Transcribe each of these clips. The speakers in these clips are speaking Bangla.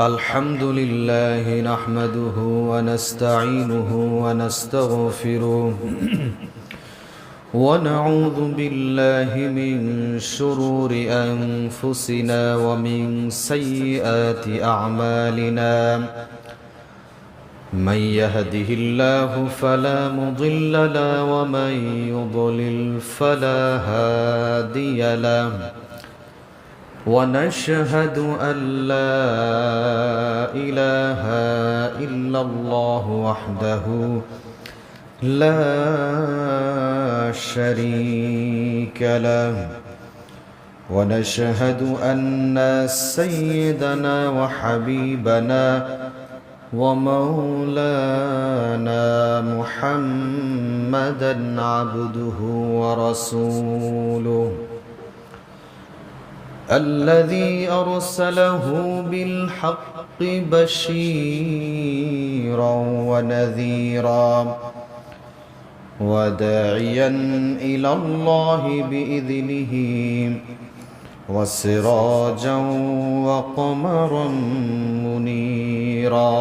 الحمد لله نحمده ونستعينه ونستغفره ونعوذ بالله من شرور أنفسنا ومن سيئات أعمالنا. من يهده الله فلا مضل له ومن يضلل فلا هادي له. ونشهد أن لا إله إلا الله وحده لا شريك له. ونشهد أن سيدنا وحبيبنا ومولانا محمدا عبده ورسوله الذي أرسله بالحق بشيرا ونذيرا وداعيا إلى الله بإذنه وسراجا وقمرا منيرا.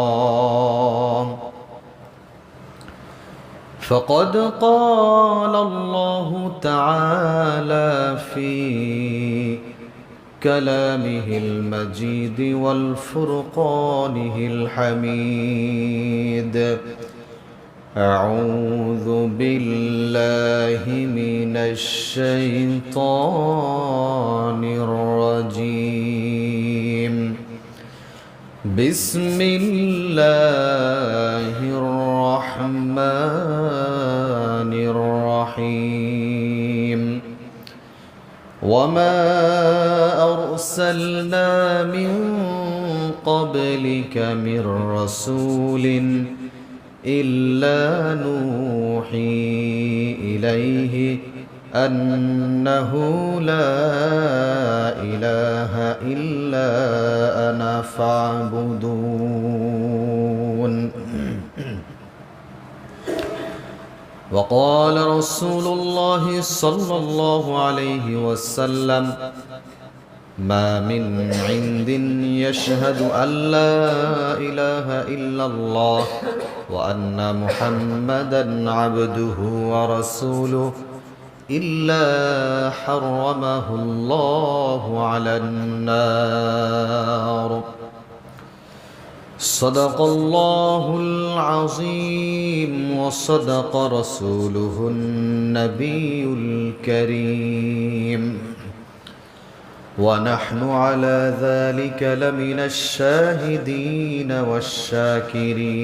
فقد قال الله تعالى في كلامه المجيد والفرقانه الحميد: أعوذ بالله من الشيطان الرجيم. بسم الله الرحمن الرحيم. وما أرسلنا من قبلك من رسول إلا نوحي إليه أنه لا إله إلا أنا فاعبدون. وقال رسول الله صلى الله عليه وسلم: ما من عند يشهد أن لا إله إلا الله وأن محمدا عبده ورسوله إلا حرمه الله على النار. صدق الله العظيم وصدق رسوله النبي الكريم. ونحن على ذلك لمن الشاهدين والشاكرين.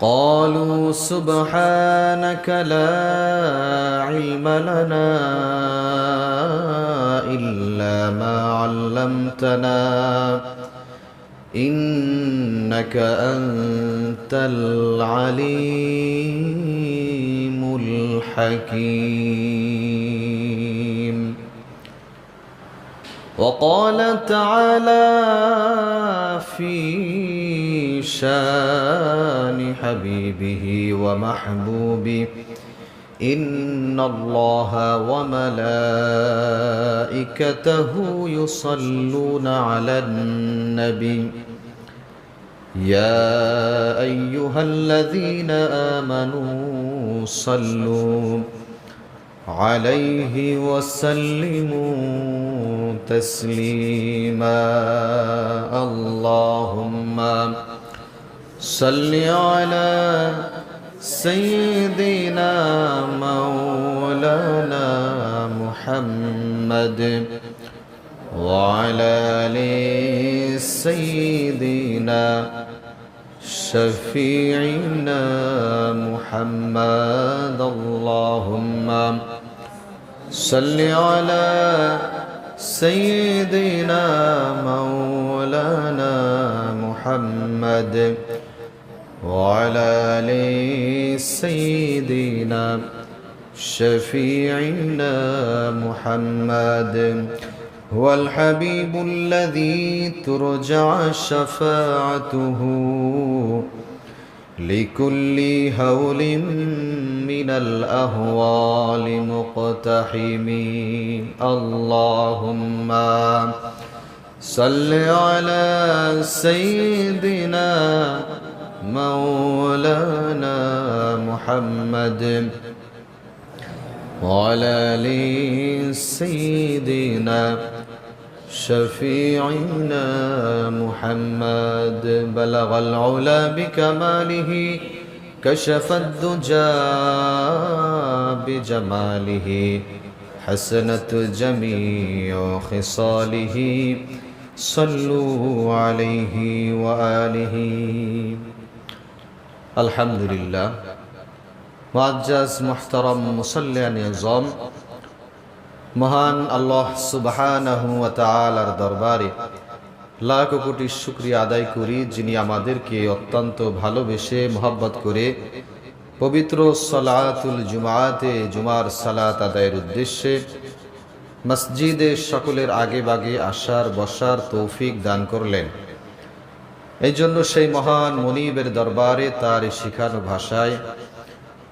قالوا سبحانك لا علم لنا إلا ما علمتنا إنك أنت العليم الحكيم. وقال تعالى في شان حبيبه ومحبوبه: إن الله وملائكته يصلون على النبي يا أيها الذين آمنوا صلوا عليه وسلموا تسليما. اللهم صل على سيدنا مولانا محمد وعلى آل سيدنا شفيعنا محمد. اللهم صل على سيدنا مولانا محمد وعلى آل سيدنا شفيعنا محمد. هو الحبيب الذي ترجع شفاعته لكل هول من الأهوال مقتحم اللهم صل على سيدنا مولانا محمد وعلى آل سيدنا شفيعنا محمد بلغ العلا بكماله كشف الدجى بجماله حسنت جميع خصاله صلوا عليه وآله الحمد لله মুআজ্জাজ মুহতারাম মুসাল্লিয়ান নিজাম মহান আল্লাহ সুবহানাহু ওয়া তাআলার দরবারে লাখ কোটি শুকরিয়া আদায় করি, যিনি আমাদেরকে অত্যন্ত ভালোবেসে মোহাব্বত করে পবিত্র সালাতুল জুমাতে জুমার সালাত আদায়ের উদ্দেশ্যে মসজিদে সকলের আগে বাগে আসার বসার তৌফিক দান করলেন। এই জন্য সেই মহান মনিবের দরবারে তার শিখানো ভাষায়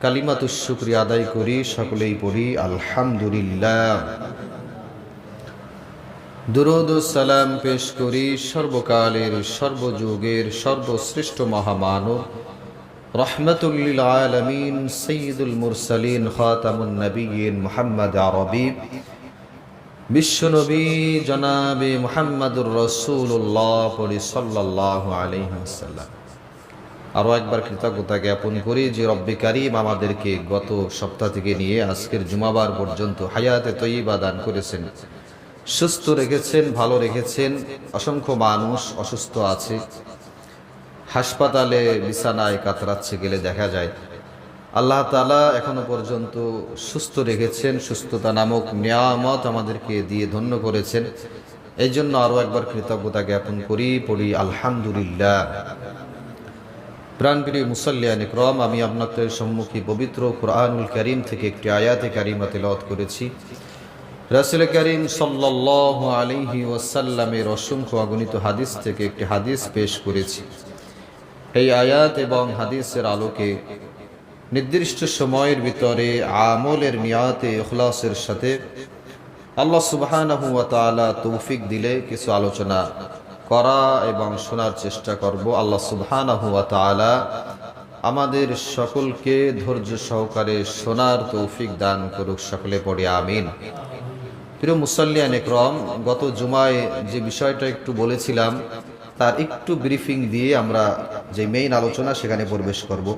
কালিমাতুশ শুকরিয়া আদায় করি, সকলেই পড়ি আলহামদুলিল্লাহ। দুরূদ ও সালাম পেশ করি সর্বকালের সর্বযুগের সর্বশ্রেষ্ঠ মহামানব রাহমাতুল লিল আলামিন সাইয়্যিদুল মুরসালিন খাতামুন নবিয়্যিন মুহাম্মদ আরবি বিশ্বনবী জনাবে মুহাম্মদুর রাসূলুল্লাহ সাল্লাল্লাহু আলাইহি ওয়াসাল্লাম। আরও একবার কৃতজ্ঞতা জ্ঞাপন করি যে রব্বে কারীম আমাদেরকে গত সপ্তাহ থেকে নিয়ে আজকের জুমাবার পর্যন্ত হায়াতে তয়্যিবা দান করেছেন, সুস্থ রেখেছেন, ভালো রেখেছেন। অসংখ্য মানুষ অসুস্থ আছে, হাসপাতালে বিছানায় কাতরাচ্ছে গেলে দেখা যায়। আল্লাহ তাআলা এখনো পর্যন্ত সুস্থ রেখেছেন, সুস্থতা নামক নিয়ামত আমাদেরকে দিয়ে ধন্য করেছেন। এই জন্য আরও একবার কৃতজ্ঞতা জ্ঞাপন করি, পড়ি আলহামদুলিল্লাহ। প্রাণপ্রিয় মুসাল্লিয়ান ইকরাম, আমি আপনাদের সম্মুখে পবিত্র কুরআনুল কারীম থেকে একটি আয়াতে কারিমা তেলাওয়াত করেছি। রাসূল কারীম সাল্লাল্লাহু আলাইহি ওয়াসাল্লামের অসংখ্য অগণিত হাদিস থেকে একটি হাদিস পেশ করেছি। এই আয়াত এবং হাদিসের আলোকে নির্দিষ্ট সময়ের ভিতরে আমলের নিয়াতে ইখলাসের সাথে আল্লাহ সুবহানাহু ওয়া তাআলা তৌফিক দিলে কিছু আলোচনা করা এবং শোনার চেষ্টা করব। আল্লাহ সুবহানাহু ওয়া তাআলা আমাদের সকলকে ধৈর্য সহকারে শোনার তৌফিক দান করুক, সকলে পড়ে আমিন। প্রিয় মুসাল্লিয়ান ইকরাম, গত জুমায় যে বিষয়টা একটু বলেছিলাম তার একটু ব্রিফিং দিয়ে আমরা যে মেইন আলোচনা সেখানে প্রবেশ করব।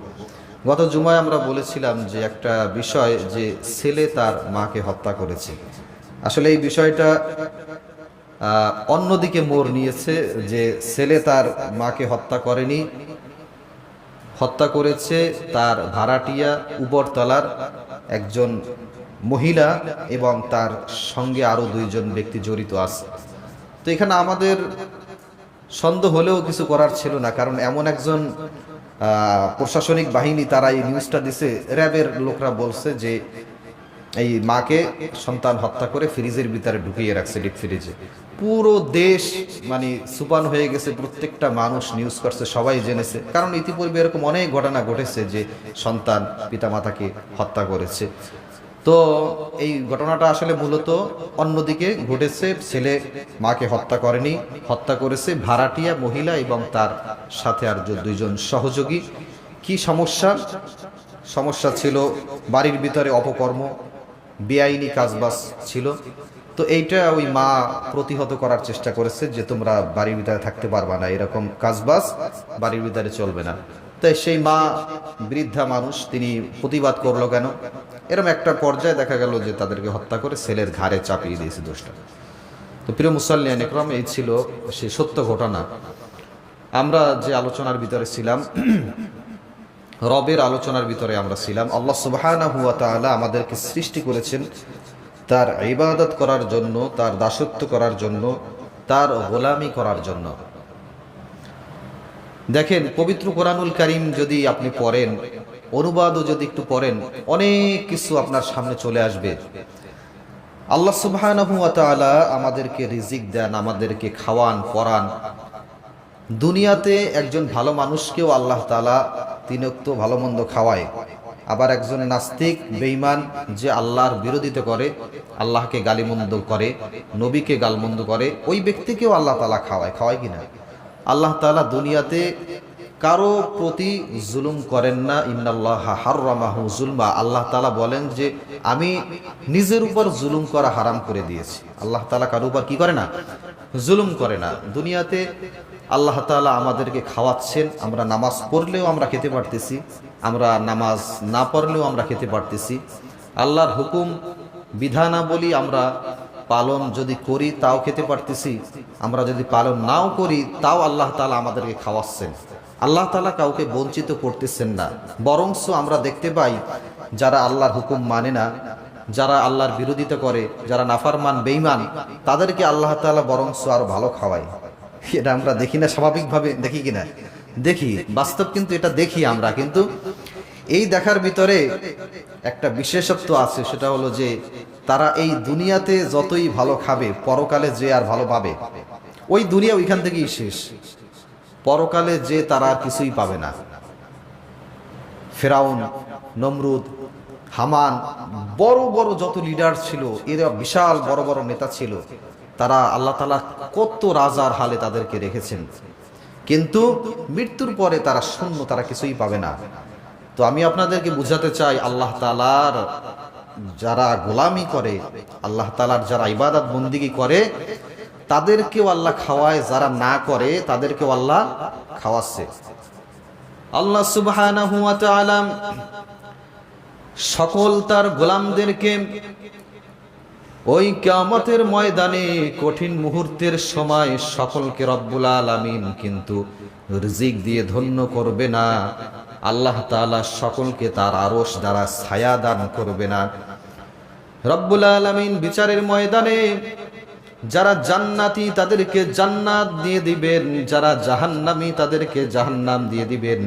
গত জুমায় আমরা বলেছিলাম যে একটা বিষয়, যে ছেলে তার মাকে হত্যা করেছে। আসলে এই বিষয়টা অন্যদিকে মোড় নিয়েছে, যে ছেলে তার মাকে হত্যা করেনি, হত্যা করেছে তার ভাড়াটিয়া উপরতলার একজন মহিলা এবং তার সঙ্গে আরো দুইজন ব্যক্তি জড়িত আছে। তো এখানে আমাদের সন্দেহ হলেও কিছু করার ছিল না, কারণ এমন একজন প্রশাসনিক বাহিনী তারা এই নিউজটা দিছে, র্যাবের লোকরা বলছে যে এই মাকে সন্তান হত্যা করে ফ্রিজের ভিতরে ঢুকিয়ে রাখছে, ডিপ ফ্রিজে। পুরো দেশ মানে সুপান হয়ে গেছে, প্রত্যেকটা মানুষ নিউজ করছে, সবাই জেনেছে, কারণ ইতিপূর্বে এরকম অনেক ঘটনা ঘটেছে যে সন্তান পিতামাতাকে হত্যা করেছে। তো এই ঘটনাটা আসলে মূলত অন্যদিকে ঘটেছে, ছেলে মাকে হত্যা করেনি, হত্যা করেছে ভাড়াটিয়া মহিলা এবং তার সাথে আর দুইজন সহযোগী। কি সমস্যা? সমস্যা ছিল বাড়ির ভিতরে অপকর্ম, বেআইনি কাজবাজ ছিল। তো এইটা ওই মা প্রতিহত করার চেষ্টা করেছে যে তোমরা বাড়ির ভিতরে থাকতে পারবা না, এরকম কাজবাজ বাড়ির ভিতরে চলবে না। তাই সেই মা বৃদ্ধা মানুষ, তিনি প্রতিবাদ করলো কেন, এরকম একটা পর্যায়ে দেখা গেল যে তাদেরকে হত্যা করে ছেলের ঘাড়ে চাপিয়ে দিয়েছে দোষটা। তো প্রিয় মুসাল্লিয়ান ইকরাম, এই ছিল সেই সত্য ঘটনা। আমরা যে আলোচনার ভিতরে ছিলাম, রবের আলোচনার ভিতরে আমরা ছিলাম। আল্লাহ সুবহানাহু ওয়া তাআলা আমাদেরকে সৃষ্টি করেছেন তার ইবাদত করার জন্য, তার দাসত্ব করার জন্য, তার গোলামি করার জন্য। দেখেন, পবিত্র কোরআনুল কারীম যদি আপনি পড়েন, অনুবাদও যদি একটু পড়েন, অনেক কিছু আপনার সামনে চলে আসবে। আল্লাহ সুবহানাহু ওয়া তাআলা আমাদেরকে রিজিক দেন, আমাদেরকে খাওয়ান, পরান। দুনিয়াতে একজন ভালো মানুষকেও আল্লাহ তাআলা তিন ওয়াক্ত ভালো মন্দ খাওয়ায়। আবার একজন নাস্তিক বেঈমান যে আল্লাহর বিরোধিতা করে, আল্লাহকে গালিমন্দ করে, নবীকে গালমন্দ করে, ওই ব্যক্তিকেও আল্লাহ তাআলা খাওয়ায় কিনা? আল্লাহ তাআলা দুনিয়াতে কারো প্রতি জুলুম করেন না। ইন্নাল্লাহা হাররামাহু যুলমা, আল্লাহ তাআলা বলেন যে আমি নিজের উপর জুলুম করা হারাম করে দিয়েছি। আল্লাহ তাআলা কারো উপর কি করে না? জুলুম করে না। দুনিয়াতে আল্লাহ তাআলা আমাদেরকে খাওয়াচ্ছেন, আমরা নামাজ পড়লেও আমরা খেতে পারতেছি, আমরা নামাজ না পড়লেও আমরা খেতে পারতেছি। আল্লাহর হুকুম বিধানাবলী আমরা পালন যদি করি তাও খেতে পারতেছি, আমরা যদি পালন নাও করি তাও আল্লাহ তাআলা আমাদেরকে খাওয়াচ্ছেন। আল্লাহ তাআলা কাউকে বঞ্চিত করতেছেন না। বরংস আমরা দেখতে পাই যারা আল্লাহর হুকুম মানে না, যারা আল্লাহর বিরোধিতা করে, যারা নাফরমান বেঈমান, তাদেরকে আল্লাহ তাআলা বরংস আরো ভালো খাওয়ায়। এটা আমরা দেখি না? স্বাভাবিকভাবে দেখি কিনা? দেখি, বাস্তব কিন্তু এটা দেখি আমরা। কিন্তু এই দেখার ভিতরে একটা বিশেষত্ব আছে, সেটা হলো যে তারা এই দুনিয়াতে যতই ভালো খাবে, পরকালে যে আর ভালো পাবে, ওই দুনিয়া ওইখান থেকেই শেষ। পরকালে যে তারা কিছুই পাবে না। ফেরাউন, নমরুদ, হামান, বড় বড় যত লিডার ছিল, এরা বিশাল বড় বড় নেতা ছিল, তারা আল্লাহ তাআলা কত রাজার হালে তাদেরকে রেখেছেন, কিন্তু মৃত্যুর পরে তারা শূন্য, তারা কিছুই পাবে না। তো আমি আপনাদেরকে বুঝাতে চাই, আল্লাহ তাআলার যারা গোলামি করে, আল্লাহ তাআলার যারা ইবাদত বন্দিগি করে, তাদেরকেও আল্লাহ খাওয়ায়, যারা না করে তাদেরকেও আল্লাহ খাওয়াচ্ছে। আল্লাহ সুবহানাহু ওয়া তাআলা সকল তার গোলামদেরকে ওই কিয়ামতের ময়দানে কঠিন মুহূর্তের সময় সকলকে রব্বুল আলামিন কিন্তু রিজিক দিয়ে ধন্য করবে না। আল্লাহ তাআলা সকলকে তার আরশ দ্বারা ছায়া দান করবে না। রব্বুল আলামিন বিচারের ময়দানে যারা জান্নাতি তাদেরকে জান্নাত দিয়ে দিবেন, যারা জাহান্নামী তাদেরকে জাহান্নাম দিয়ে দিবেন,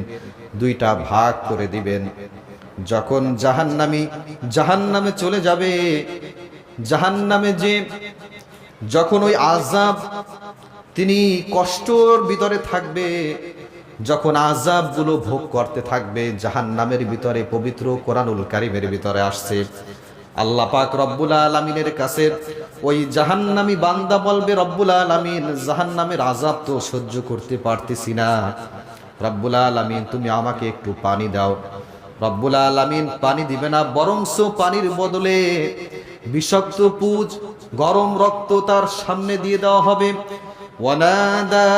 দুইটা ভাগ করে দিবেন। যখন জাহান্নামী জাহান্নামে চলে যাবে, জাহান্নামে যে যখন ওই আযাব, তিনি কষ্টর ভিতরে থাকবে, যখন আযাবগুলো ভোগ করতে থাকবে জাহান্নামের ভিতরে, পবিত্র কোরআনুল কারীমের ভিতরে আসছে, আল্লাহ পাক রব্বুল আলামিনের কাছে ওই জাহান্নামী বান্দা বলবে, রব্বুল আলামিন জাহান্নামের আযাব তো সহ্য করতে পারতেছি না, রব্বুল আলামিন তুমি আমাকে একটু পানি দাও। রব্বুল আলামিন পানি দিবে না, বরংস পানির বদলে বিষাক্ত পুঁজ, গরম রক্ত তার সামনে দিয়ে দেওয়া হবে। ওয়ানাদা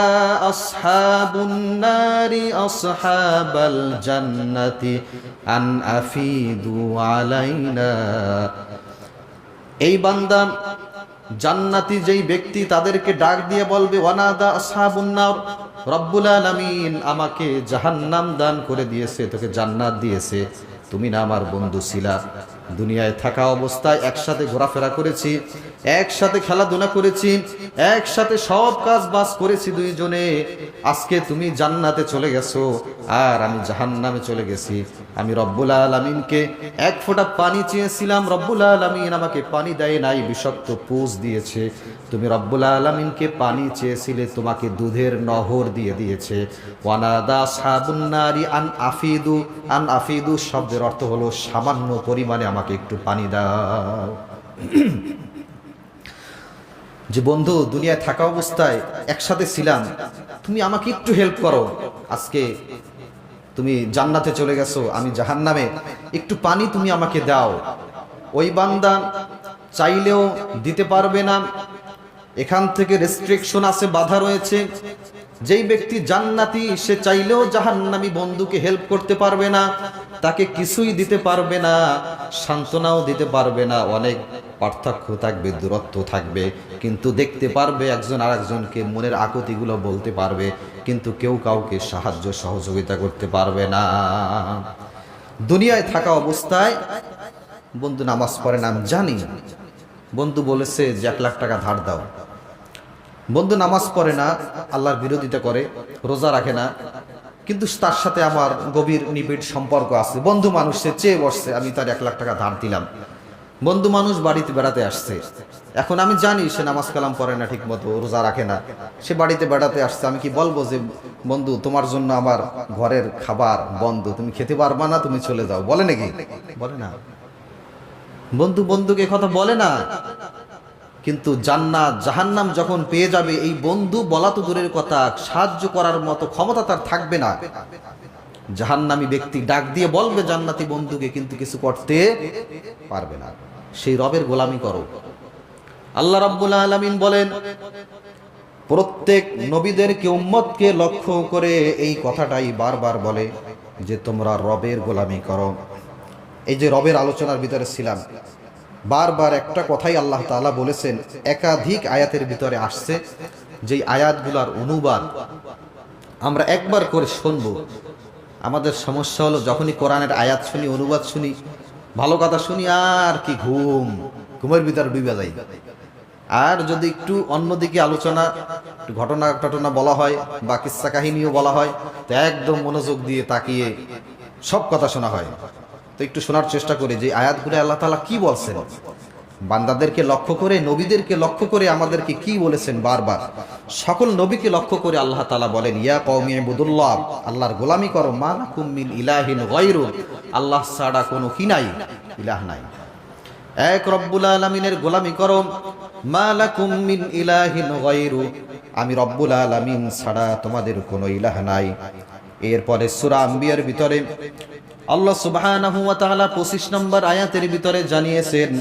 আসহাবুন নারি আসহাবাল জান্নাতি আন আফিদু আলাইনা। এই বান্দা জান্নাতি যেই ব্যক্তি, তাদেরকে ডাক দিয়ে বলবে, ওয়ানাদা আসহাবুন নার, রব্বুল আলামিন আমাকে জাহান্নাম দান করে দিয়েছে, তোকে জান্নাত দিয়েছে, তুমি না আমার বন্ধু ছিলা, দুনিয়ায় থাকা অবস্থায় একসাথে ঘোরাফেরা করেছি, একসাথে খেলাধুলা করেছি, একসাথে সব কাজ বাজ করেছি দুইজনে, আজকে তুমি জান্নাতে চলে গেছো আর আমি জাহান্নামে চলে গেছি। আমি রব্বুল আলামিনকে এক ফোঁটা পানি চেয়েছিলাম, রব্বুল আলামিন আমাকে পানি দেয় নাই, বিষাক্ত পুঁজ দিয়েছে। তুমি রব্বুল আলামিনকে পানি চেয়েছিলে, তোমাকে দুধের নহর দিয়ে দিয়েছে। ওয়ানাদা আসহাবুন নারি আন আফিদু, আন আফিদু শব্দের অর্থ হলো সামান্য পরিমাণে আমাকে একটু পানি দাও। যে বন্ধু দুনিয়ায় থাকা অবস্থায় একসাথে ছিলাম, তুমি আমাকে একটু হেল্প করো, আজকে তুমি জান্নাতে চলে গেছো, আমি জাহান্নামে, একটু পানি তুমি আমাকে দাও। ওই বান্দা চাইলেও দিতে পারবে না, এখান থেকে রেস্ট্রিকশন আছে, বাধা রয়েছে। যেই ব্যক্তি জান্নাতি সে চাইলেও জাহান্নামী বন্ধুকে হেল্প করতে পারবে না, তাকে কিছুই দিতে পারবে না, সান্ত্বনাও দিতে পারবে না, অনেক পার্থক্য থাকবে, দূরত্ব থাকবে, কিন্তু দেখতে পারবে একজন আরেকজনকে, মনের আকুতিগুলো বলতে পারবে, কিন্তু কেউ কাউকে সাহায্য সহযোগিতা করতে পারবে না। দুনিয়ায় থাকা অবস্থায় বন্ধু নামাজ পড়ে না, আমি জানি, বন্ধু বলেছে যে 1 লাখ টাকা ধার দাও, বন্ধু নামাজ পড়ে না, আল্লাহর বিরোধিতা করে, রোজা রাখে না, কিন্তু তার সাথে আমার গভীর নিবিড় সম্পর্ক আছে, বন্ধু মানুষ, সে চেয়ে বসছে, আমি তার 1 লাখ টাকা ধার দিলাম। বন্ধু মানুষ বাড়িতে বেড়াতে আসছে, এখন আমি জানি সে নামাজ কালাম পড়ে না, ঠিক মতো রোজা রাখে না, সে বাড়িতে বেড়াতে আসছে, আমি কি বলবো যে বন্ধু তোমার জন্য আমার ঘরের খাবার বন্ধ, তুমি খেতে পারবা না, তুমি চলে যাও? বলে নাকি? বলে না। বন্ধু বন্ধুকে কথা বলে না। কিন্তু জান্নাত জাহান্নাম যখন পেয়ে যাবে, এই বন্ধু বলা তো দূরের কথা, সাহায্য করার মতো ক্ষমতা তার থাকবে না। জাহান্নামী ব্যক্তি ডাক দিয়ে বলবে জান্নাতি বন্ধুকে, কিন্তু কিছু করতে পারবে না। সেই রবের গোলামি করো। আল্লাহ রাব্বুল আলামিন বলেন, প্রত্যেক নবীদেরকে উম্মতকে লক্ষ্য করে এই কথাটাই বারবার বলে যে তোমরা রবের গোলামি করো। এই যে রবের আলোচনার ভিতরে ছিলাম, বারবার একটা কথাই আল্লাহ তাআলা বলেছেন, একাধিক আয়াতের ভিতরে আসছে, যেই আয়াতগুলোর অনুবাদ আমরা একবার করে শুনবো। আমাদের সমস্যা হলো যখনই কোরআনের আয়াত শুনি, অনুবাদ শুনি, ভালো কথা শুনি, আর কি ঘুমের ভিতরে ডুবে যাই। আর যদি একটু অন্যদিকে আলোচনা, ঘটনা বলা হয় বা কিস্সা কাহিনীও বলা হয়, তো একদম মনোযোগ দিয়ে তাকিয়ে সব কথা শোনা হয়। তো একটু শোনার চেষ্টা করি যে আয়াতগুলো আল্লাহ তাআলা কি বলছেন, বান্দাদেরকে লক্ষ্য করে, নবীদেরকে লক্ষ্য করে আমাদেরকে কি বলেছেন। বারবার সকল নবীকে লক্ষ্য করে আল্লাহ তাআলা বলেন, ইয়া কওমি ইবুদুল্লাহ, আল্লাহর গোলামি করো, মা লাকুম মিন ইলাহিন গায়রু, আল্লাহ ছাড়া কোনো কি নাই, ইলাহ নাই। এক রব্বুল আলামিনের গোলামি করো, মা লাকুম মিন ইলাহিন গায়রু, আমি রব্বুল আলামিন ছাড়া তোমাদের কোনো ইলাহ নাই। এরপরে সূরা আম্বিয়ার ভিতরে আল্লাহ সুবহানাহু ওয়া তাআলা 25 নম্বর আয়াতের ভিতরে জানিয়েছেন,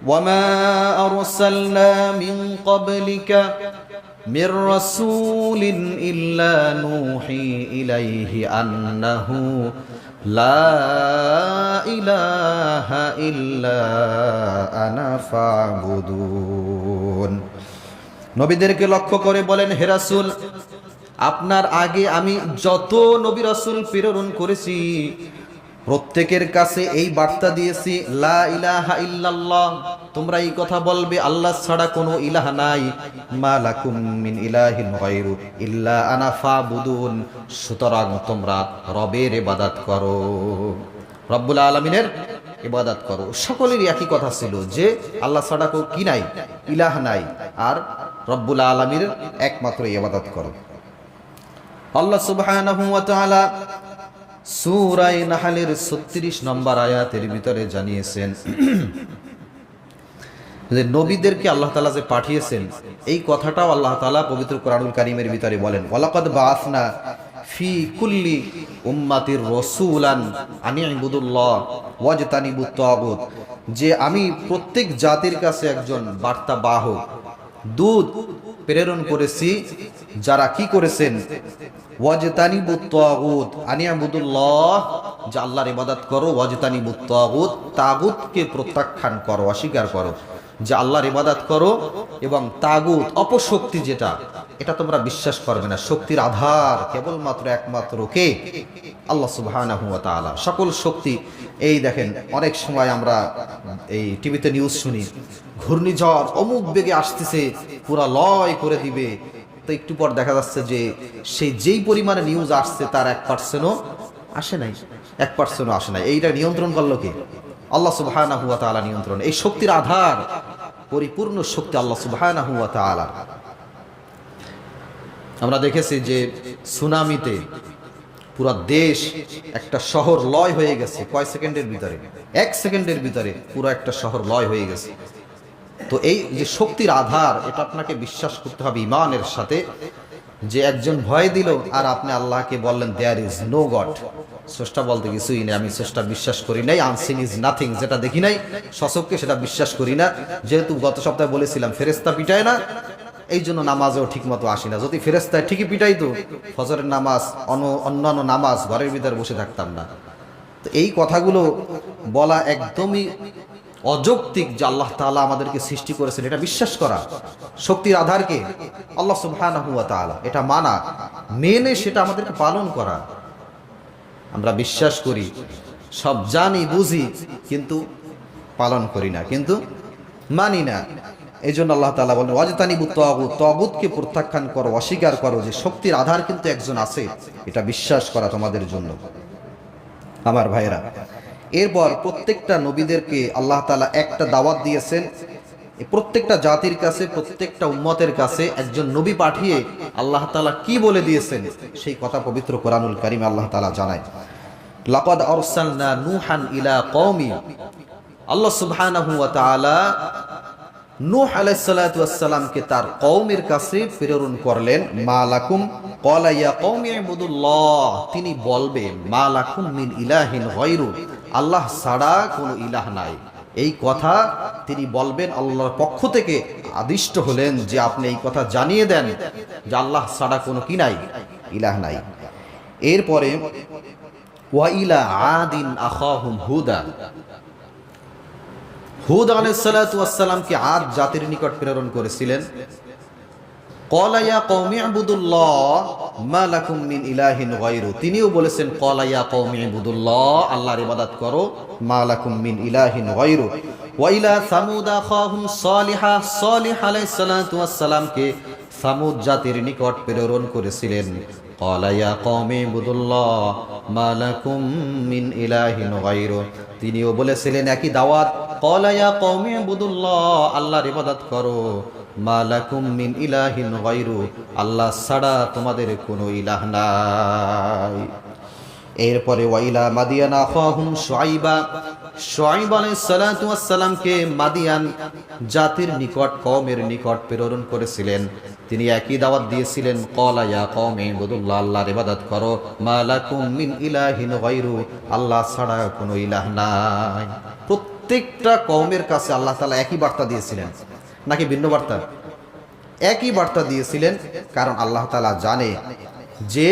ওয়ামা আরসালনা মিন ক্বাবলিকা মির রাসূলিন ইল্লা নূহি ইলাইহি আন্নাহু লা ইলাহা ইল্লা আনা ফাবুদুন। নবীদেরকে লক্ষ্য করে বলেন, হে রাসূল, আপনার আগে আমি যত নবী রাসূল প্রেরণ করেছি, প্রত্যেকের কাছে এই বার্তা দিয়েছি, লা ইলাহা ইল্লাল্লাহ, তোমরা এই কথা বলবে আল্লাহ ছাড়া কোনো ইলাহ নাই, মা লাকুম মিন ইলাহিন গায়রু ইল্লা আনা ফাবুদুন, সুতরাং তোমরা রবের ইবাদত করো, রব্বুল আলামিনের ইবাদত করো। সকলেরই একই কথা ছিল যে আল্লাহ ছাড়া কেউ কি নাই, ইলাহ নাই, আর রব্বুল আলামিনের একমাত্র ইবাদত করো। আল্লাহ সুবহানাহু ওয়া তাআলা সূরা নাহলের 36 নম্বর আয়াতের ভিতরে জানিয়েছেন যে নবীদেরকে আল্লাহ তাআলা যে পাঠিয়েছেন, এই কথাটাও আল্লাহ তাআলা পবিত্র কোরআনুল কারীমের ভিতরে বলেন, ওয়ালাকাদ বাআসনা ফি কুল্লি উম্মাতির রাসূলান আনি ইবুদুল্লাহ ওয়াজতানিবুত তাগুত, যে আমি প্রত্যেক জাতির কাছে একজন বার্তা বাহক দূত প্রেরণ করেছি, যারা কি করেছেন, ওয়াজতানিবুত তাগুত আনি ইবুদুল্লাহ, যে আল্লাহর ইবাদত করো, ওয়াজতানিবুত তাগুত, তাগুতকে প্রত্যাখ্যান করো, অস্বীকার করো, যে আল্লাহর ইবাদত করো, এবং তাগুত অপশক্তি যেটা, এটা তোমরা বিশ্বাস করবে না। শক্তির আধার কেবলমাত্র একমাত্র কে? আল্লাহ সুবহানাহু ওয়া তাআলা। সকল শক্তি, এই দেখেন অনেক সময় আমরা এই টিভিতে নিউজ শুনি, ঘূর্ণিঝড় অমুক বেগে আসতেছে, পুরা লয় করে দিবে, তো একটু পর দেখা যাচ্ছে যে সেই যেই পরিমাণে নিউজ আসছে তার 1%ও আসে নাই, 1%ও আসে নাই। এইটা নিয়ন্ত্রণ করলো কে? আল্লাহ সুবহানাহু ওয়া তাআলা নিয়ন্ত্রণ। এই শক্তির আধার, পরিপূর্ণ শক্তি আল্লাহ সুবহানাহু ওয়া তাআলা। আমরা দেখেছি যে সুনামিতে পুরো দেশ, একটা শহর লয় হয়ে গেছে কয় সেকেন্ডের ভিতরে, 1 সেকেন্ডের ভিতরে পুরো একটা শহর লয় হয়ে গেছে। তো এই যে শক্তির আধার, এটা আপনাকে বিশ্বাস করতে হবে ঈমানের সাথে, যে একজন ভয় দিল আর আপনি আল্লাহকে বললেন দেয়ার ইজ নো গড, স্রষ্টা বলতে কিছুই নেই, আমি স্রষ্টা বিশ্বাস করি নাই, আনসিন ইজ নাথিং, যেটা দেখি নাই সচক্ষে সেটা বিশ্বাস করি না। যেহেতু গত সপ্তাহে বলেছিলাম ফেরেশতা পিটায় না, এই জন্য নামাজও ঠিক মতো আসি না। যদি ফেরেশতায় ঠিকই পিটাইতো, ফজরের নামাজ, অন্যান্য নামাজ ঘরের ভিতরে বসে থাকতাম না। তো এই কথাগুলো বলা একদমই অযৌক্তিক, যে আল্লাহ তাআলা আমাদেরকে সৃষ্টি করেছেন এটা বিশ্বাস করা, শক্তির আধারকে আল্লাহ সুবহানাহু ওয়া তাআলা, এটা মানা, মেনে সেটা আমাদেরকে পালন করা। আমরা বিশ্বাস করি, সব জানি বুঝি, কিন্তু পালন করি না, কিন্তু মানি না। এই জন্য আল্লাহ তাআলা বলেন, ওয়াজতানিবুত তাগুত, তাগুতকে প্রত্যাখ্যান করো, অস্বীকার করো, যে শক্তির আধার কিন্তু একজন আছে, এটা বিশ্বাস করা তোমাদের জন্য। আমার ভাইয়েরা, এরপর প্রত্যেকটা নবীদেরকে আল্লাহ তাআলা একটা দাওয়াত দিয়েছেন। প্রত্যেকটা জাতির কাছে, প্রত্যেকটা উম্মতের কাছে একজন নবী পাঠিয়ে আল্লাহ তাআলা কি বলে দিয়েছেন সেই কথা পবিত্র কোরআনুল কারীমে আল্লাহ তাআলা জানায়। লাকাদ আরসালনা নূহান ইলা কওমি, আল্লাহ সুবহানাহু ওয়া তাআলা নূহ আলাইহিস সালাতু ওয়াস সালামকে তার কওমের কাছে প্রেরণ করলেন। মা লাকুম ক্বালা ইয়া কওমি ইবুদুল্লাহ, তিনি বলবে মা লাকুম মিন ইলাহিন গায়রু, আল্লাহ ছাড়া কোনো ইলাহ নাই। এই কথা তিনি বলবেন, আল্লাহর পক্ষ থেকে আদিষ্ট হলেন যে আপনি এই কথা জানিয়ে দেন যে আল্লাহ ছাড়া কোনো কি নাই, ইলাহ নাই। এরপরে ওয়া ইলা আদিন আখাহুম হুদা, হুদ আলাইহিস সালাতু ওয়াস সালামকে আদ জাতির নিকট প্রেরণ করেছিলেন। ক্বালা ইয়া কওমি ইবুদুল্লাহ মা লাকুম মিন ইলাহিন গায়রু, তিনিও বলেছেন ক্বালা ইয়া কওমি ইবুদুল্লাহ, আল্লাহর ইবাদত করো, মা লাকুম মিন ইলাহিন গায়রু। ওয়া ইলা সামুদ আখাহুম সালিহা, সালিহ আলাইহিস সালাতু ওয়াস সালামকে সামুদ জাতির নিকট প্রেরণ করেছিলেন। ক্বালা ইয়া কওমি ইবুদুল্লাহ মা লাকুম মিন ইলাহিন গায়রু, তিনিও বলেছিলেন একই দাওয়াত, ক্বালা ইয়া কওমি ইবুদুল্লাহ, আল্লাহর ইবাদত করো, মা লাকুম মিন ইলাহিন গায়রু, আল্লাহ ছাড়া তোমাদের কোনো ইলাহ নাই। এরপরে ওয়াইলা মাদিয়ান আখাহুম শুআইবা, শুআইব আলাইহিস সালাতু ওয়াস সালামকে মাদিয়ান জাতির নিকট, কওমের নিকট প্রেরণ করেছিলেন। তিনি একই দাওয়াত দিয়েছিলেন, ক্বালা ইয়া কওমি ইবুদুল্লাহ, আল্লাহর ইবাদত করো, মা লাকুম মিন ইলাহিন গায়রু, আল্লাহ ছাড়া কোনো ইলাহ নাই। প্রত্যেকটা কওমের কাছে আল্লাহ তাআলা একই বার্তা দিয়েছিলেন নাকি ভিন্ন বার্তা? একই বার্তা দিয়েছিলেন, কারণ আল্লাহ তাআলা জানে যে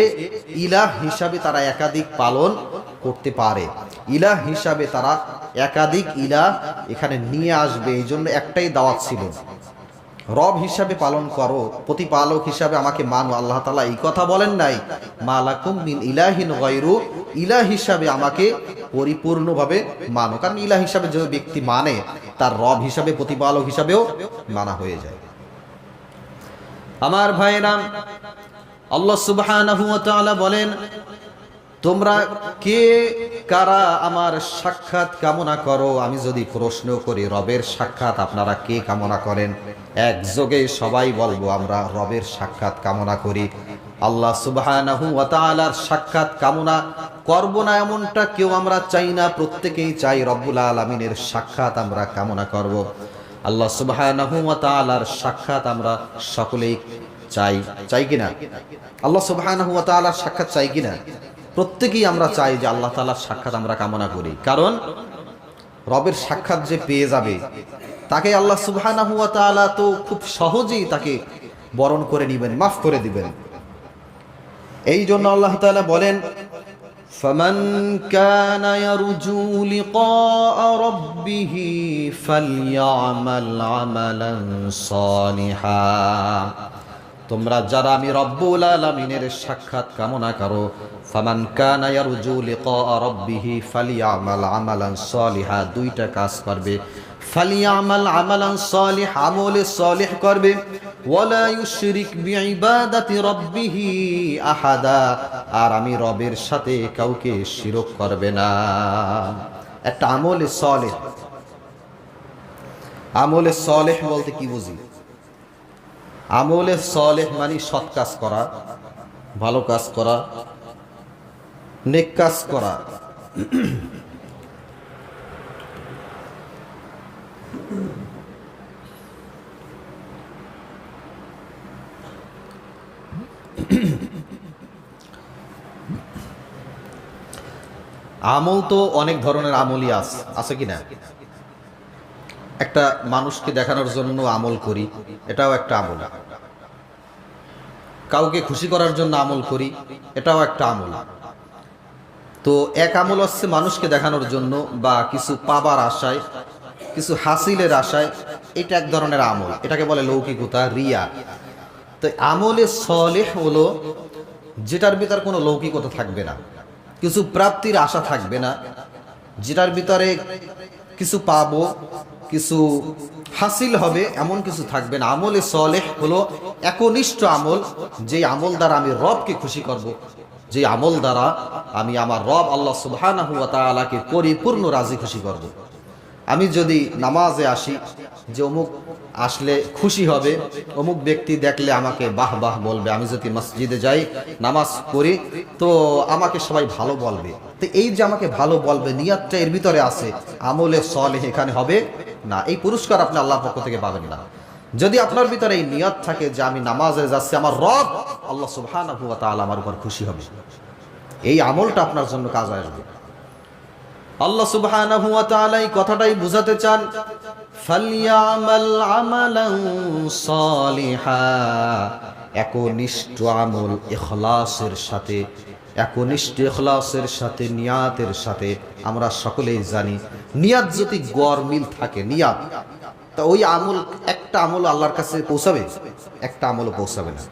ইলাহ হিসাবে তারা একাধিক পালন করতে পারে, ইলাহ হিসাবে তারা একাধিক ইলাহ এখানে নিয়ে আসবে। এই জন্য একটাই দাওয়াত ছিল, রব হিসাবে পালন করো, প্রতিপালক হিসাবে আমাকে মানো। আল্লাহ তাআলা এই কথা বলেন নাই মা লাকুম মিন ইলাহিন গায়রু, ইলাহ হিসাবে আমাকে পরিপূর্ণভাবে মানো, কারণ ইলাহ হিসাবে যে ব্যক্তি মানে তার রব হিসাবে, প্রতিপালক হিসাবেও মানা হয়ে যায়। আমার ভাইরা, আল্লাহ সুবহানাহু ওয়া তাআলা বলেন, তোমরা কে কারা আমার সাক্ষাৎ কামনা করো? আমি যদি প্রশ্ন করি রবের সাক্ষাৎ আপনারা কে কামনা করেন? একযোগে সবাই বলবো আমরা রবের সাক্ষাৎ কামনা করি। আল্লাহ সুবহানাহু ওয়া তাআলার সাক্ষাৎ কামনা করব না এমনটা কেউ আমরা চাই না, প্রত্যেকেই চাই রব্বুল আলামিনের সাক্ষাৎ আমরা কামনা করব। আল্লাহ সুবহানাহু ওয়া তাআলার সাক্ষাৎ আমরা সকলেই চাই, চাই কিনা? আল্লাহ সুবহানাহু ওয়া তাআলার সাক্ষাৎ চাই কিনা? প্রত্যেকেই আমরা চাই যে আল্লাহ তাআলার সাক্ষাৎ আমরা কামনা করি, কারণ রবের সাক্ষাৎ যে পেয়ে যাবে তাকে আল্লাহ সুবহানাহু ওয়া তাআলা তো খুব সহজেই তাকে বরণ করে নেবেন, মাফ করে দিবেন। এই জন্য আল্লাহ তাআলা বলেন, ফামান কানা ইয়ারজু লিকা রাব্বিহি ফালইয়ামাল আমালান সালিহা, তোমরা যারা আমি রব্বুল আলামিনের সাক্ষাৎ কামনা করো, ফামান কানা ইয়ারজু লিকা রাব্বিহি ফালইয়ামাল আমালান সালিহা, দুইটা কাজ করবে। ফালইয়ামাল আমালান সালিহ, আমলে সালিহ করবে। ওয়ালা ইউশরিক বিইবাদাতি রাব্বিহি আহাদা, আর আমি রবের সাথে কাউকে শিরক করবে না। একটা আমলে সালিহ, আমলে সালিহ বলতে কি বুঝি? আমলে সালেহ মানে সৎ কাজ করা, ভালো কাজ করা, নেক কাজ করা। আমল তো অনেক ধরনের আমলই আছে কিনা? একটা মানুষকে দেখানোর জন্য আমল করি, এটাও একটা আমল। কাউকে খুশি করার জন্য আমল করি, এটাও একটা আমল। তো এক আমল হচ্ছে মানুষকে দেখানোর জন্য বা কিছু পাবার আশায়, কিছু হাসিলের আশায়, এটা এক ধরনের আমল, এটাকে বলে লৌকিকতা, রিয়া। তো আমলে সালেহ হলো যেটার ভিতর কোনো লৌকিকতা থাকবে না, কিছু প্রাপ্তির আশা থাকবে না, যেটার ভিতরে কিছু পাবো, কিছু হাসিল হবে, এমন কিছু থাকবে না। আমলে সালেহ হলো একনিষ্ঠ আমল, যে আমল দ্বারা আমি রবকে খুশি করব, যে আমল দ্বারা আমি আমার রব আল্লাহ সুবহানাহু ওয়া তাআলাকে পরিপূর্ণ রাজি খুশি করব। আমি যদি নামাজে আসি যে অমুক আসলে খুশি হবে, অমুক ব্যক্তি দেখলে আমাকে বাহ বাহ বলবে, আমি যদি মসজিদে যাই নামাজ পড়ি তো আমাকে সবাই ভালো বলবে, তো এই যে আমাকে ভালো বলবে নিয়াতটা এর ভিতরে আছে, আমলে সলেহ এখানে হবে না, এই পুরস্কার আপনি আল্লাহর পক্ষ থেকে পাবেন না। যদি আপনার ভিতরে এই নিয়ত থাকে যে আমি নামাজে যাচ্ছি, আমার রব আল্লাহ সুবহানাহু ওয়া তাআলা আমার উপর খুশি হবে, এই আমলটা আপনার জন্য কাজে আসবে। আল্লাহ সুবহানাহু ওয়া তাআলা এই কথাটাই বুঝাতে চান, ফালইয়ামাল আমালান সালিহা, একনিষ্ঠ আমল ইখলাসের সাথে, একনিষ্ঠ ইখলাসের সাথে, নিয়াতের সাথে। আমরা সকলেই জানি নিয়াত যদি গরমিল থাকে, নিয়াত, তা ওই আমল একটা আমল আল্লাহর কাছে পৌঁছাবে, একটা আমলও পৌঁছাবে না।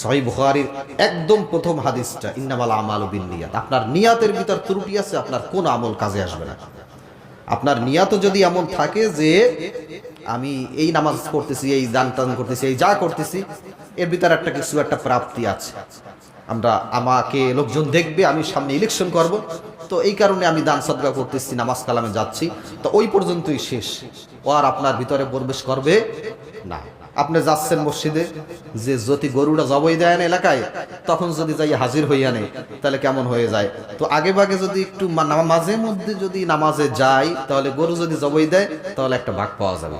সহিহ বুখারীর একদম প্রথম হাদিসটা, ইন্নামাল আমালু বিন্নিয়াত। আপনার নিয়াতের ভিতর ত্রুটি আছে, আপনার কোন আমল কাজে আসবে না। আপনার নিয়াতও যদি এমন থাকে যে আমি এই নামাজ পড়তেছি, এই দান টান করতেছি, এই যা করতেছি এর ভিতর একটা কিছু একটা প্রাপ্তি আছে, আমাকে লোকজন দেখবে, আমি সামনে ইলেকশন করব, তো এই কারণে আমি দান সদকা করতেছি, নামাজ কালামে যাচ্ছি, তো ওই পর্যন্তই শেষ, ও আর আপনার ভিতরে প্রবেশ করবে না। আপনি যাচ্ছেন মসজিদে, যে যদি গরুটা জবাই দেয় না এলাকায়, তখন যদি যাই হাজির হইয়া নেই তাহলে কেমন হয়ে যায়। তো আগে ভাগে যদি একটু মাঝে মধ্যে যদি নামাজে যাই, তাহলে গরু যদি জবাই দেয় তাহলে একটা ভাগ পাওয়া যাবে,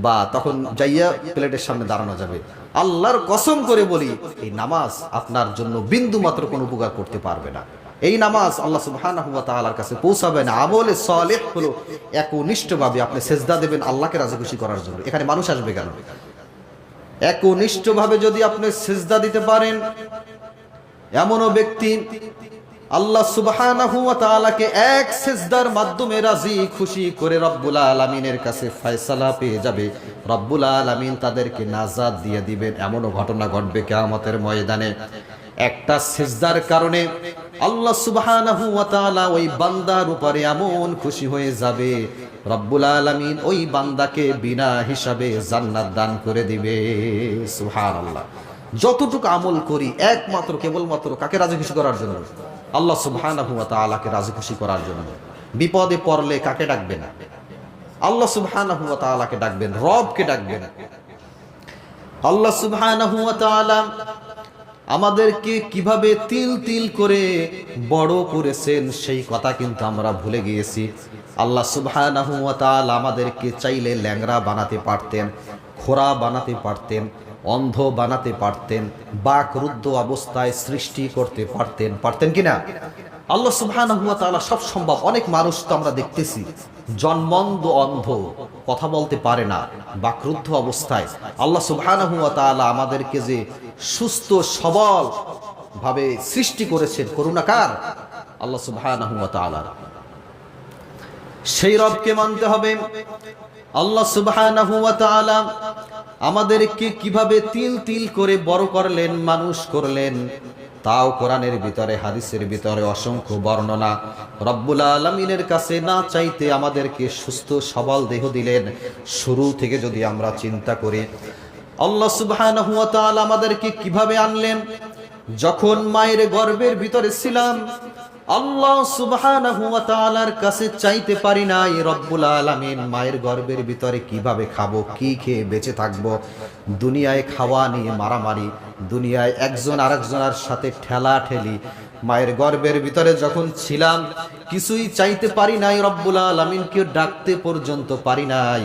বা তখন যাইয়া প্লেটের সামনে দাঁড়ানো যাবে। আল্লাহর কসম করে বলি, এই নামাজ আপনার জন্য বিন্দু মাত্র কোনো উপকার করতে পারবে না। এই নামাজ আল্লাহ সুবহানাহু ওয়া তাআলার কাছে পৌঁছাবে না। আমলে সালেহ হলো একনিষ্ঠভাবে আপনি সেজদা দেবেন আল্লাহকে রাজি খুশি করার জন্য। এখানে মানুষ আসবে কেন? একনিষ্ঠভাবে যদি আপনি সিজদা দিতে পারেন, এমনও ব্যক্তি আল্লাহ সুবহানাহু ওয়া তাআলাকে এক সিজদার মাধ্যমে রাজি খুশি করে রব্বুল আলামিনের কাছে ফয়সালা পেয়ে যাবে, রব্বুল আলামিন তাদেরকে নাজাত দিয়ে দিবেন। এমনও ঘটনা ঘটবে কিয়ামতের ময়দানে, একটা সিজদার কারণে আল্লাহ সুবহানাহু ওয়া তাআলা ওই বান্দার উপরে এমন খুশি হয়ে যাবে, রব্বুল আলামিন ওই বান্দাকে বিনা হিসাবে জান্নাত দান করে দিবে। সুবহানাল্লাহ। যতটুকু আমল করি একমাত্র কেবলমাত্র কাকে রাজি খুশি করার জন্য? আল্লাহ সুবহানাহু ওয়া তাআলাকে রাজি খুশি করার জন্য। বিপদে পড়লে কাকে ডাকবেন? আল্লাহ সুবহানাহু ওয়া তাআলাকে ডাকবেন, রবকে ডাকবেন। আল্লাহ সুবহানাহু ওয়া তাআলা আমাদেরকে কিভাবে তিল তিল করে বড় করেছেন সেই কথা কিন্তু আমরা ভুলে গিয়েছি। আল্লাহ সুবহানাহু ওয়া তাআলা আমাদেরকে চাইলে ল্যাংড়া বানাতে পারতেন, খোড়া বানাতে পারতেন, অন্ধ বানাতে পারতেন, বাকরুদ্ধ অবস্থায় সৃষ্টি করতে পারতেন, পারতেন কিনা? আল্লাহ সুবহানাহু ওয়া তাআলা সব সম্ভব। অনেক মানুষ তো আমরা দেখতেছি জন্মন্ধ, অন্ধ, কথা বলতে পারে না, বাকরুদ্ধ অবস্থায়। আল্লাহ সুবহানাহু ওয়া তাআলা আমাদেরকে যে সুস্থ সবল ভাবে সৃষ্টি করেছেন, করুণা কার? আল্লাহ সুবহানাহু ওয়া তাআলা। সেই রবকে মানতে হবে। আল্লাহ সুবহানাহু ওয়া তাআলা আমাদেরকে কিভাবে তিল তিল করে বড় করলেন, মানুষ করলেন, তাও কোরআনের ভিতরে, হাদিসের ভিতরে অসংখ্য বর্ণনা। রব্বুল আলামিনের কাছে না চাইতে আমাদেরকে সুস্থ সবল দেহ দিলেন। শুরু থেকে যদি আমরা চিন্তা করি, আল্লাহ সুবহানাহু ওয়া তাআলা আমাদেরকে কিভাবে আনলেন। যখন মায়ের গর্ভের ভিতরে ছিলাম, আল্লাহ সুবহানাহু ওয়া তাআলার কাছে চাইতে পারি নাই, রব্বুল আলামিন মায়ের গর্ভের ভিতরে কিভাবে খাবো, কি খেয়ে বেঁচে থাকবো। দুনিয়ায় খাওয়া নিয়ে মারামারি, দুনিয়ায় একজন আরেকজনের সাথে ঠেলা ঠেলি। মায়ের গর্ভের ভিতরে যখন ছিলাম কিছুই চাইতে পারি নাই, রব্বুল আলামিনকে ডাকতে পর্যন্ত পারি নাই,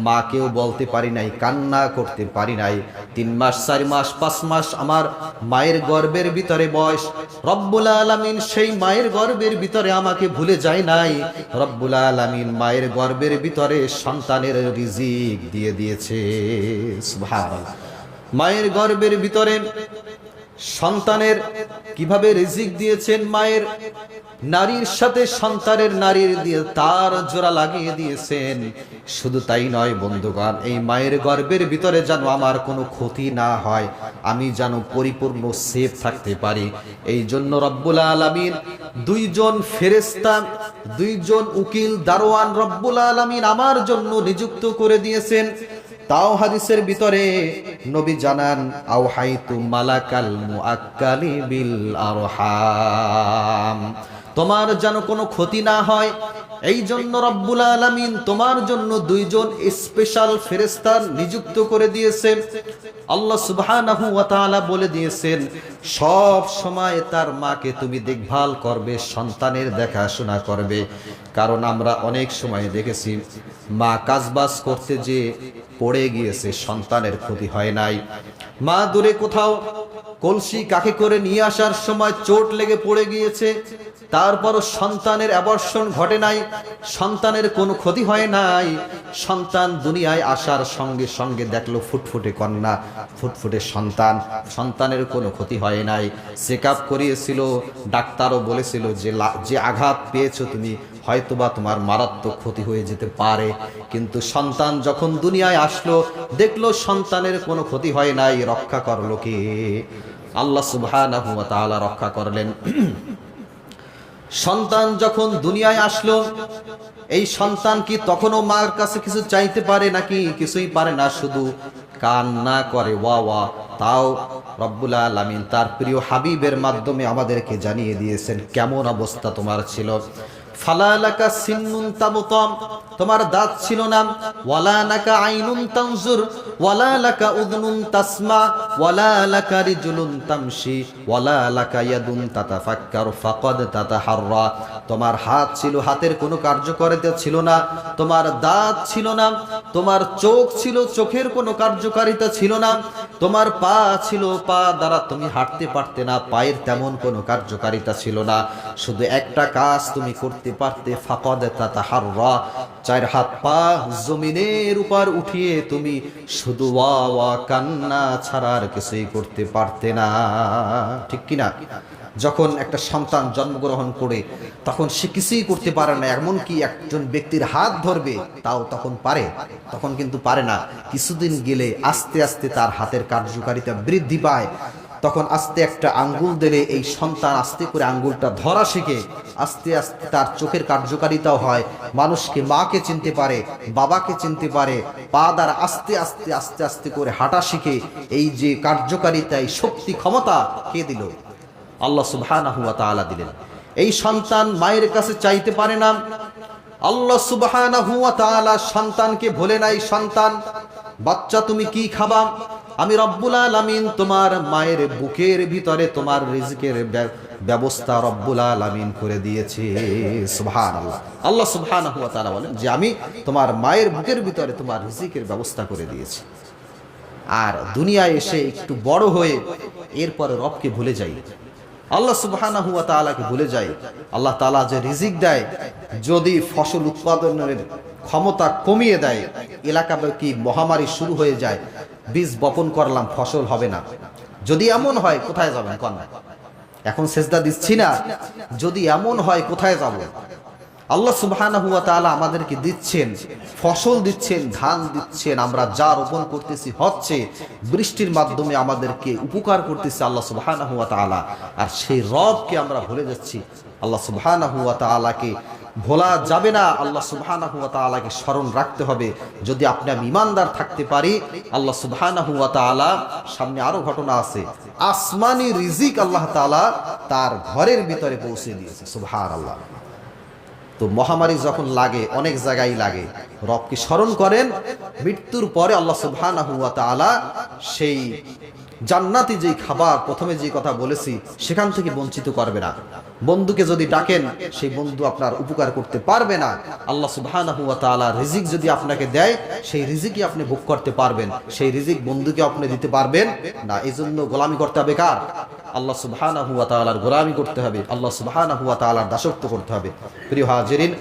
মাকেও বলতে পারি নাই, কান্না করতে পারি নাই। 3 মাস 4 মাস 5 মাস আমার মায়ের গর্ভের ভিতরে বয়স। রব্বুল আলামিন সেই মায়ের গর্ভের ভিতরে আমাকে ভুলে যায় নাই। রব্বুল আলামিন মায়ের গর্ভের ভিতরে সন্তানের রিজিক দিয়ে দিয়েছে। সুবহানাল্লাহ। মায়ের গর্ভের ভিতরে সন্তানের কিভাবে রিজিক দিয়েছেন, মায়ের নারীর সাথে সন্তানের নারীর দিয়ে তার জোড়া লাগিয়ে দিয়েছেন। শুধু তাই নয় বন্ধুগণ, এই মায়ের গর্ভের ভিতরে যেন আমার কোনো ক্ষতি না হয়, আমি যেন পরিপূর্ণ সেফ থাকতে পারি, এই জন্য রব্বুল আলামিন 2 জন ফেরেশতা, 2 জন উকিল দারোয়ান রব্বুল আলামিন আমার জন্য নিযুক্ত করে দিয়েছেন। তাও হাদিসের ভিতরে নবী জানান আওহাইতু মালাকাল মুআক্কালি বিল আরহাম, তোমার যেন কোনো ক্ষতি না হয় এই জন্য রব্বুল আলামিন তোমার জন্য দুইজন স্পেশাল ফেরেশতা নিযুক্ত করে দিয়েছেন। আল্লাহ সুবহানাহু ওয়া তাআলা বলে দিয়েছেন সব সময় তার মাকে তুমি দেখভাল করবে, সন্তানের দেখাশোনা করবে। কারণ আমরা অনেক সময় দেখেছি মা কাজবাজ করতে যে পড়ে গিয়েছে, সন্তানের ক্ষতি হয় নাই। মা দূরে কোথাও কলসি কাকে করে নিয়ে আসার সময় চোট লেগে পড়ে গিয়েছে, তারপরও সন্তানের অ্যাবর্শন ঘটে নাই, সন্তানের কোনো ক্ষতি হয় নাই। সন্তান দুনিয়ায় আসার সঙ্গে সঙ্গে দেখলো ফুটফুটে কন্যা, ফুটফুটে সন্তান, সন্তানের কোনো ক্ষতি হয় নাই। চেক আপ করিয়েছিল, ডাক্তারও বলেছিল যে আঘাত পেয়েছো তুমি, হয়তোবা তোমার মারাত্মক ক্ষতি হয়ে যেতে পারে। কিন্তু সন্তান যখন দুনিয়ায় আসলো, দেখলো সন্তানের কোনো ক্ষতি হয় নাই। রক্ষা করলো কে? আল্লাহ সুবহানাহু ওয়া তাআলা রক্ষা করলেন। সন্তান যখন দুনিয়ায় আসলো, এই সন্তান কি তখনও মার কাছে কিছু চাইতে পারে নাকি? কিছুই পারে না, শুধু কান্না করে ওয়া ওয়া। তাও রব্বুল আলামিন তার প্রিয় হাবিবের মাধ্যমে আমাদেরকে জানিয়ে দিয়েছেন কেমন অবস্থা তোমার ছিল। ফালা লাকা সিন্নুন তাবতাম, তোমার দাঁত ছিল না। ওয়ালা লাকা আইনুন তানজুর, ওয়ালা লাকা উযনুন তাসমা, ওয়ালা লাকা রিজলুন তামশি, ওয়ালা লাকা ইয়াদুন তাতাফাক্কার ফাকাদ তাতাহাররা। তোমার হাত ছিল, হাতের কোনো কার্যকারিতা ছিল না। তোমার দাঁত ছিল না। তোমার চোখ ছিল, চোখের কোনো কার্যকারিতা ছিল না। তোমার পা ছিল, পা দ্বারা তুমি হাঁটতে পারতে না, পায়ের তেমন কোনো কার্যকারিতা ছিল না। শুধু একটা কাজ তুমি করতে পারতে, ফাকাদ তাতাহাররা, চার হাত পা জমিনের উপর উঠিয়ে তুমি শুধু ওয়া ওয়া কান্না ছাড়া আর কিছুই করতে পারতে না। ঠিক কিনা? যখন একটা সন্তান জন্মগ্রহণ করে তখন সে কিছুই করতে পারে না, এমনকি একজন ব্যক্তির হাত ধরবে তাও তখন পারে, তখন কিন্তু পারে না। কিছুদিন গেলে আস্তে আস্তে তার হাতের কার্যকারিতা বৃদ্ধি পায়। তখন আস্তে একটা আঙ্গুল দিলে এই সন্তান আস্তে করে আঙ্গুলটা ধরা শিখে, আস্তে আস্তে তার চোখের কার্যকারিতাও হয়, মানুষকে, মাকে চিনতে পারে, বাবাকে চিনতে পারে, পা দ্বারা আস্তে আস্তে আস্তে আস্তে করে হাঁটা শিখে। এই যে কার্যকারিতা, এই শক্তি ক্ষমতা কে দিল? আল্লাহ সুবহানাহু ওয়া তাআলা দিলেন। এই সন্তান মায়ের কাছে চাইতে পারে না, আল্লাহ সুবহানাহু ওয়া তাআলা সন্তানকে ভোলে নাই। সন্তান, বাচ্চা তুমি কি খাবা? আমি রব্বুল আলামিন তোমার মায়ের বুকের ভিতরে তোমার রিজিকের ব্যবস্থা রব্বুল আলামিন করে দিয়েছে। সুবহানাল্লাহ। আল্লাহ সুবহানাহু ওয়া তাআলা বলেন যে আমি তোমার মায়ের বুকের ভিতরে তোমার রিজিকের ব্যবস্থা করে দিয়েছি। আর দুনিয়ায় এসে একটু বড় হয়ে এরপরে রবকে ভুলে যাই, আল্লাহ সুবহানাহু ওয়া তাআলাকে ভুলে যাই। আল্লাহ তাআলা যে রিজিক দেয়, যদি ফসল উৎপাদনের ক্ষমতা কমিয়ে দেয়, এলাকাব্যাপী মহামারী শুরু হয়ে যায়, বীজ বপন করলাম ফসল হবে না, যদি এমন হয় কোথায় যাবেন? কন্যা এখন সেজদা দিচ্ছি না, যদি এমন হয় কোথায় যাব? আল্লাহ সুবহানাহু ওয়া তাআলা আমাদেরকে দিচ্ছেন, ফসল দিচ্ছেন, ধান দিচ্ছেন, আমরা যা রোপণ করতেছি হচ্ছে, বৃষ্টির মাধ্যমে আমাদেরকে উপকার করতেছে আল্লাহ সুবহানাহু ওয়া তাআলা। আর সেই রবকে আমরা ভুলে যাচ্ছি। আল্লাহ সুবহানাহু ওয়া তাআলাকে ভোলা যাবে না, আল্লাহ সুবহানাহু ওয়া তাআলাকে স্মরণ রাখতে হবে। যদি আপনি আমি ঈমানদার থাকতে পারি, আল্লাহ সুবহানাহু ওয়া তাআলা সামনে আরো ঘটনা আছে, আসমানি রিজিক আল্লাহ তাআলা তার ঘরের ভিতরে পৌঁছে দিয়েছে। সুবহানাল্লাহ। তো মহামারী যখন লাগে, অনেক জায়গায় লাগে, রবকে স্মরণ করেন। মৃত্যুর পরে আল্লাহ সুবহানাহু ওয়া তাআলা সেই জান্নাতি যেই খাবার, প্রথমে যে কথা বলেছি, সেখান থেকে বঞ্চিত করবে না। বন্ধুকে যদি ডাকেন, সেই বন্ধু আপনার উপকার করতে পারবে না। আল্লাহ সুবহানাহু ওয়া তাআলা রিজিক যদি আপনাকে দেয়, সেই রিজিকই আপনি ভোগ করতে পারবেন, সেই রিজিক বন্ধুকে আপনি দিতে পারবেন না। এই জন্য গোলামি করতে হবে কার? আল্লাহ সুবহানাহু ওয়া তাআলার গোলামি করতে হবে, আল্লাহ সুবহানাহু ওয়া তাআলার দাসত্ব করতে হবে। প্রিয় হাজিরিন,